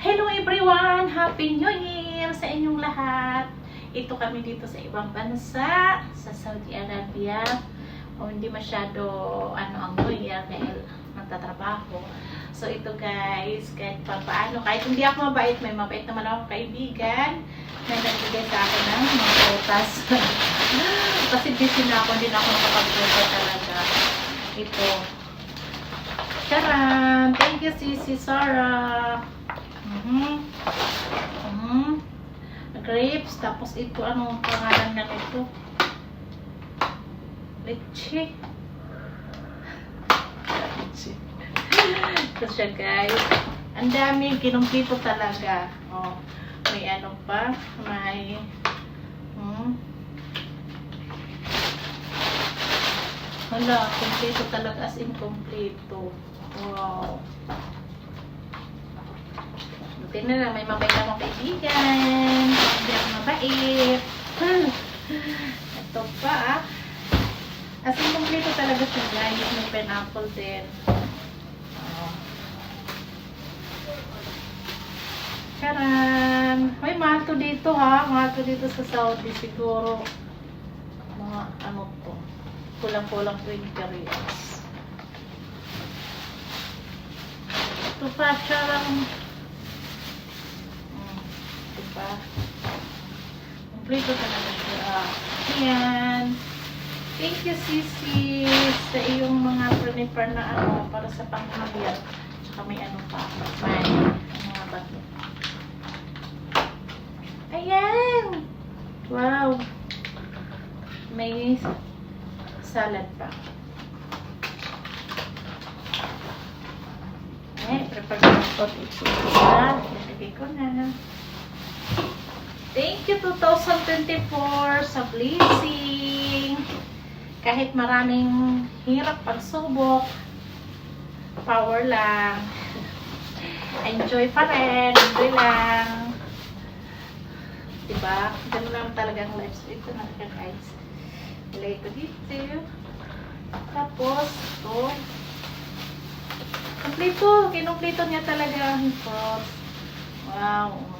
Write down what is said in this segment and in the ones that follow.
Hello everyone! Happy New Year sa inyong lahat! Ito kami dito sa ibang bansa, sa Saudi Arabia. O hindi masyado ang New Year dahil magtatrabaho. So ito guys, kahit paano, kahit hindi ako mabait, may mabait naman ako kaibigan na nagbigay sa akin ng mga prutas. Kasi busy na ako, hindi na ako nakapag-prutas talaga. Ito. Charan! Thank you, Sisi Sarah! Grapes, tapos ito, anong pangalan na ito? Leche. Ito siya guys. Ang dami, kinumpito talaga. Oh, may ano pa, may hala, kumpleto talaga, as in kumpleto. Wow. Buti na lang, may mabait akong kaibigan. Hindi ako mabait. Ito pa as in kumpleto talaga siya guys. May pineapple din. Charan! May mahal to dito ha. Mahal to dito sa Saudi siguro. Mga ano to. Kulang-kulang 20 riyals. Ito pa, charan. Diba? Kompleto talaga siya. Ayan. Thank you, Sisi, sa iyong mga prepare na ano, para sa panghamyan. Tsaka may ano pa. May mga bato. Ayan! Wow! May salad pa. Prepare ko ito. Ilagay ko na. Thank you 2024 sa blessing. Kahit maraming hirap pagsubok, power lang. Enjoy pa rin. Enjoy lang. Diba? Ganun lang talagang life. Ito na ka guys. Ilagay ko dito. Tapos, ito. Kompleto. Kinumpleto niya talaga. Wow.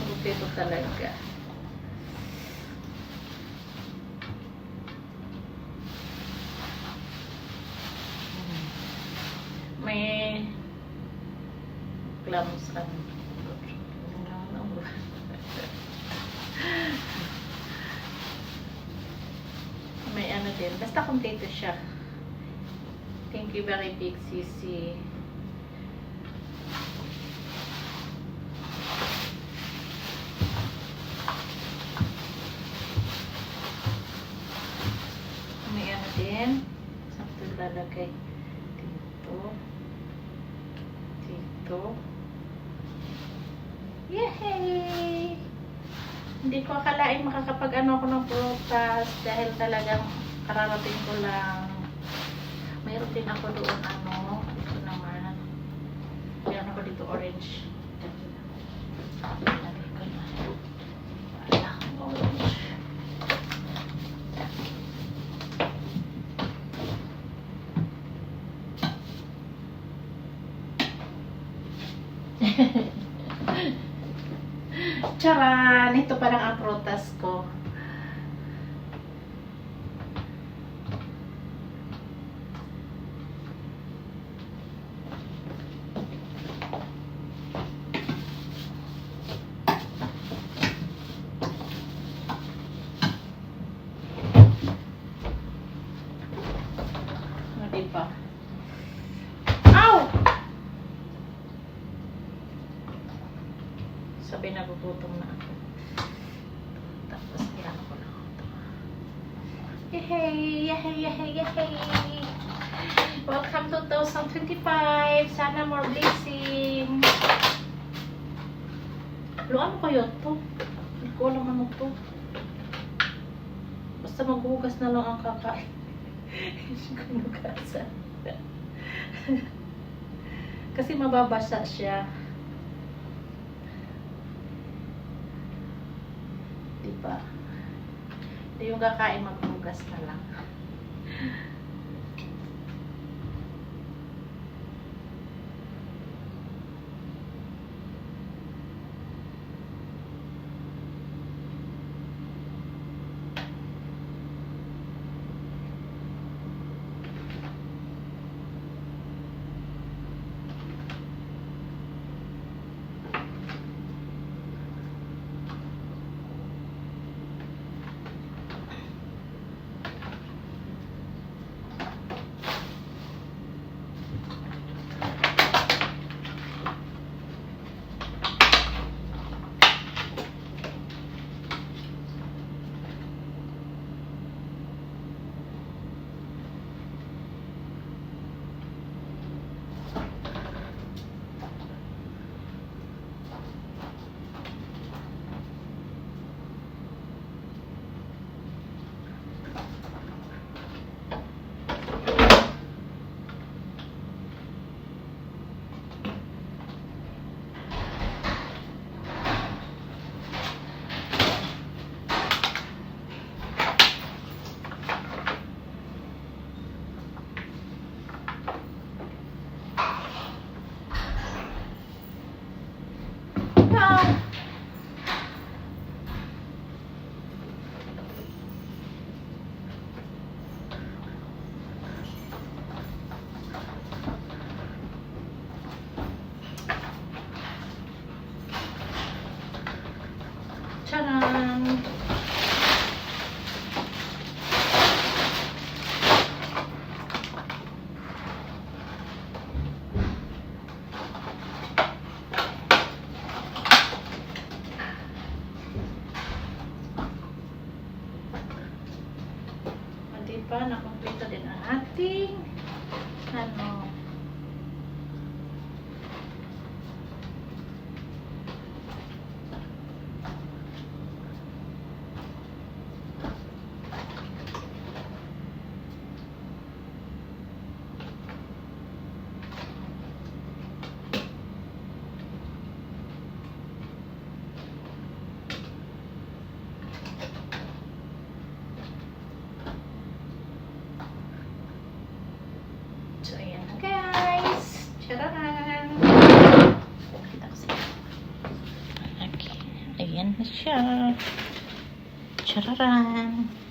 Kumpleto talaga. May clams may ano din. Basta kumpleto siya. Thank you very big, Sisi. May ano din. Saan ito lalagay? Dito. Yay! Hindi ko akalain makakapag-ano ako ng prutas dahil talagang kararating ko lang. Mayroon din ako doon ito naman. Mayroon ako dito orange. Lagay ko na. Wala akong orange. Charan! Ito parang ang prutas ko. Diba? Ow! Sabi na gugutom na ako. Tapos kailangan ko lang ito. Yay! Yay! Yay! Yay! Welcome to 2025! Sana more blessing! Ano kayo ito? Hindi ko alam ano ito. Basta maghugas na lang ang kakain. Hindi ko maghugasan. Kasi mababasa siya. Diba? Hindi yung kakain, maghugas na lang. Tcharam! Diba, nakumpleto din ang ating ano, so ayan na guys. Tcharam! Kita ko sa'yo. Okay. Ayan na siya. Tcharam!